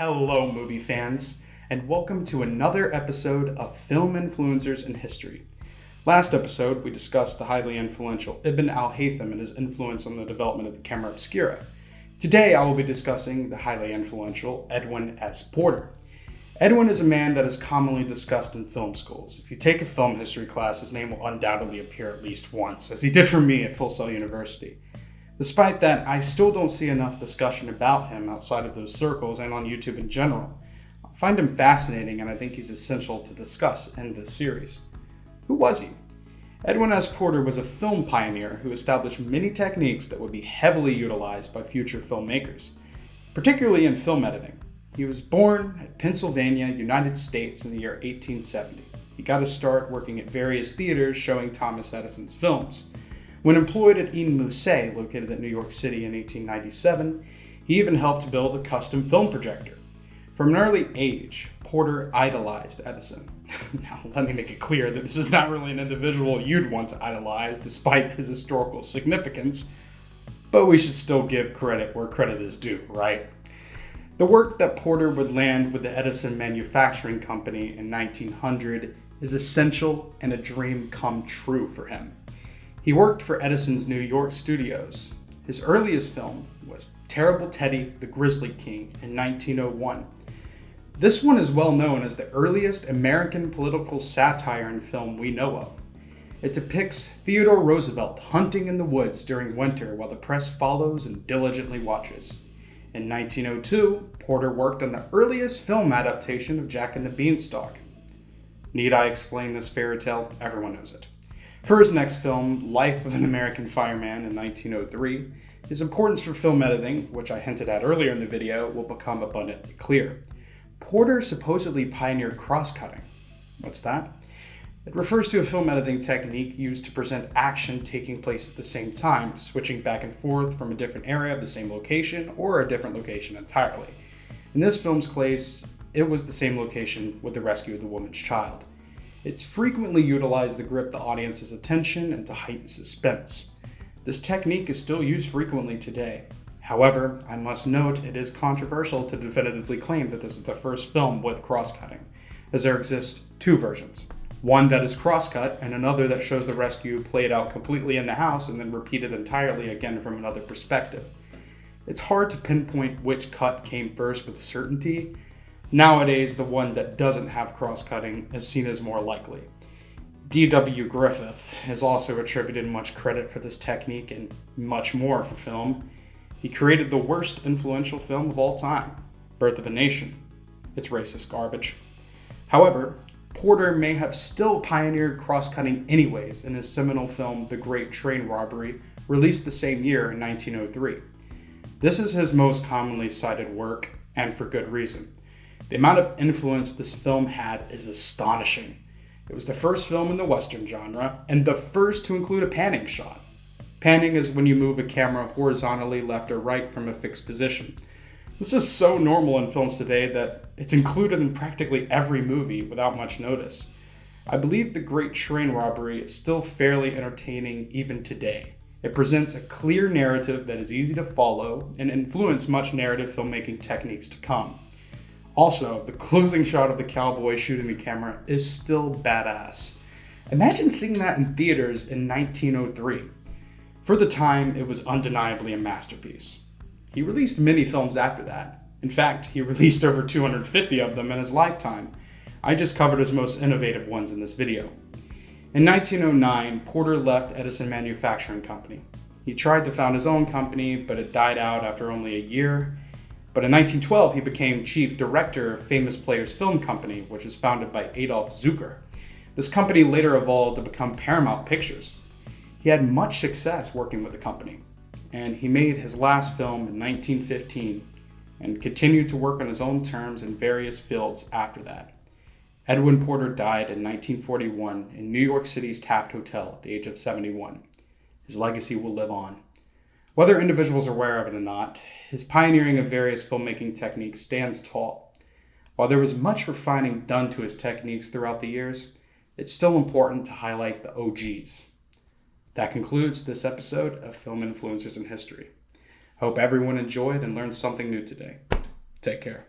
Hello, movie fans, and welcome to another episode of Film Influencers in History. Last episode, we discussed the highly influential Ibn al-Haytham and his influence on the development of the camera obscura. Today, I will be discussing the highly influential Edwin S. Porter. Edwin is a man that is commonly discussed in film schools. If you take a film history class, his name will undoubtedly appear at least once, as he did for me at Full Sail University. Despite that, I still don't see enough discussion about him outside of those circles and on YouTube in general. I find him fascinating, and I think he's essential to discuss in this series. Who was he? Edwin S. Porter was a film pioneer who established many techniques that would be heavily utilized by future filmmakers, particularly in film editing. He was born in Pennsylvania, United States in the year 1870. He got his start working at various theaters showing Thomas Edison's films. When employed at Eden Musée, located at New York City in 1897, he even helped build a custom film projector. From an early age, Porter idolized Edison. Now, let me make it clear that this is not really an individual you'd want to idolize, despite his historical significance, but we should still give credit where credit is due, right? The work that Porter would land with the Edison Manufacturing Company in 1900 is essential and a dream come true for him. He worked for Edison's New York studios. His earliest film was Terrible Teddy the Grizzly King in 1901. This one is well known as the earliest American political satire in film we know of. It depicts Theodore Roosevelt hunting in the woods during winter while the press follows and diligently watches. In 1902, Porter worked on the earliest film adaptation of Jack and the Beanstalk. Need I explain this fairy tale? Everyone knows it. For his next film, Life of an American Fireman in 1903, his importance for film editing, which I hinted at earlier in the video, will become abundantly clear. Porter supposedly pioneered cross-cutting. What's that? It refers to a film editing technique used to present action taking place at the same time, switching back and forth from a different area of the same location or a different location entirely. In this film's case, it was the same location with the rescue of the woman's child. It's frequently utilized to grip the audience's attention and to heighten suspense. This technique is still used frequently today. However, I must note it is controversial to definitively claim that this is the first film with cross-cutting, as there exist two versions. One that is cross-cut and another that shows the rescue played out completely in the house and then repeated entirely again from another perspective. It's hard to pinpoint which cut came first with certainty. Nowadays, the one that doesn't have cross-cutting is seen as more likely. D.W. Griffith has also attributed much credit for this technique and much more for film. He created the worst influential film of all time, Birth of a Nation. It's racist garbage. However, Porter may have still pioneered cross-cutting anyways in his seminal film The Great Train Robbery, released the same year in 1903. This is his most commonly cited work, and for good reason. The amount of influence this film had is astonishing. It was the first film in the Western genre, and the first to include a panning shot. Panning is when you move a camera horizontally left or right from a fixed position. This is so normal in films today that it's included in practically every movie without much notice. I believe The Great Train Robbery is still fairly entertaining even today. It presents a clear narrative that is easy to follow and influenced much narrative filmmaking techniques to come. Also, the closing shot of the cowboy shooting the camera is still badass. Imagine seeing that in theaters in 1903. For the time, it was undeniably a masterpiece. He released many films after that. In fact, he released over 250 of them in his lifetime. I just covered his most innovative ones in this video. In 1909, Porter left Edison Manufacturing Company. He tried to found his own company, but it died out after only a year. But in 1912, he became chief director of Famous Players Film Company, which was founded by Adolf Zucker. This company later evolved to become Paramount Pictures. He had much success working with the company, and he made his last film in 1915 and continued to work on his own terms in various fields after that. Edwin Porter died in 1941 in New York City's Taft Hotel at the age of 71. His legacy will live on. Whether individuals are aware of it or not, his pioneering of various filmmaking techniques stands tall. While there was much refining done to his techniques throughout the years, it's still important to highlight the OGs. That concludes this episode of Film Influencers in History. Hope everyone enjoyed and learned something new today. Take care.